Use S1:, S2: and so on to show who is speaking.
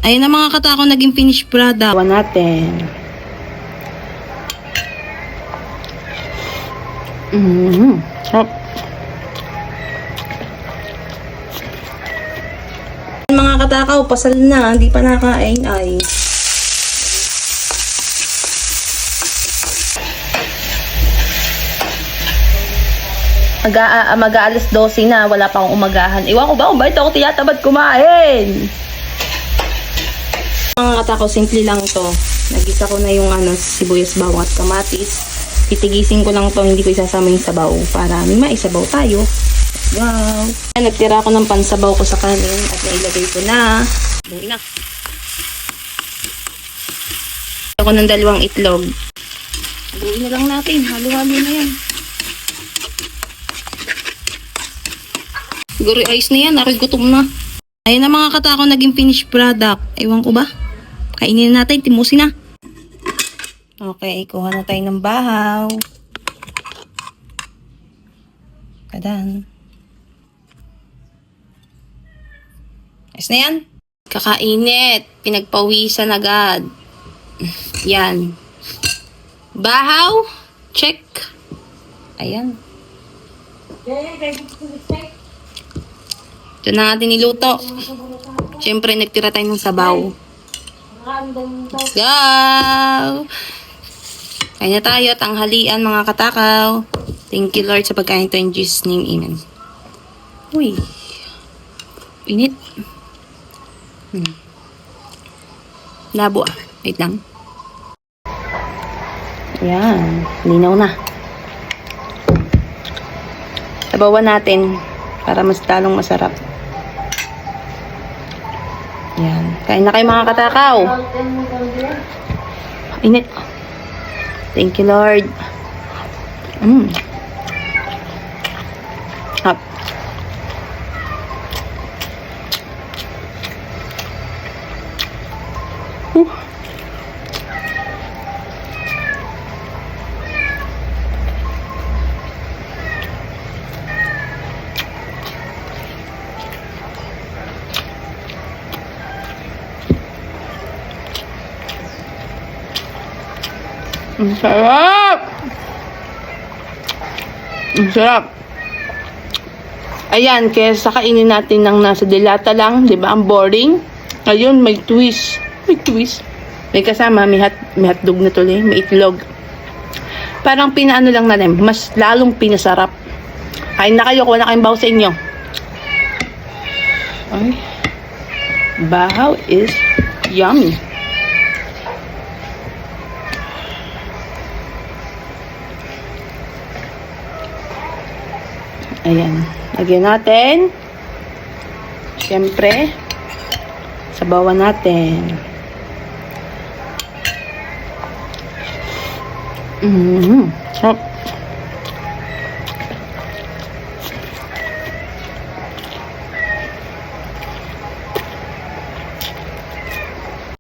S1: Ayun na mga katako, naging finished product. Gawa natin. Sarap. Mga katakaw, pasal na. Hindi pa nakain ay. Mag-aalas 12 na, wala pa akong umagahan. Iwan ko ba kung bakit ako tiyatabad kumain? Mga katakaw, simple lang to. Nagisa ko na yung sibuyas, bawang at kamatis. Titigisin ko lang to, hindi ko isasama yung sabaw para may maisabaw tayo. Wow! Nagtira ako ng pansabaw ko sa kanin at nailagay ko na. Buhay na. Ako ng 2 itlog. Buhay na lang natin. Halo-halo na yan. Siguro ayos na yan. Ako'y gutom na. Ayun na mga katako, naging finished product. Ewan ko ba? Kainin na natin. Timusin na. Okay, kuha na tayo ng bahaw. Kadan. Ayos na yan. Kakainit. Pinagpawisan agad. Yan. Bahaw. Check. Ayan. Ito na natin niluto. Siyempre, nagtira tayo ng sabaw. Let's go! Kain na tayo. Tanghalian, mga katakaw. Thank you, Lord, sa pagkain to in Jesus' name. Amen. Uy. Init. Labo ah. Wait lang. Ayan. Linaw na. Sabawan natin para mas talong masarap. Ayan. Kain na kayo mga katakaw. Init. Thank you, Lord. Up. Ang sarap! Ang sarap! Ayan, kesa kainin natin ng nasa delata lang, di ba? Ang boring. Ayun, may twist. May twist. May kasama, may hotdog na tuloy, may itlog. Parang pinaano lang natin, mas lalong pinasarap. Kain na kayo, kuha na kayong baho sa inyo. Ay. Bahaw is yummy. Ayan. Lagyan natin. Siyempre, sabawan natin. Sarap.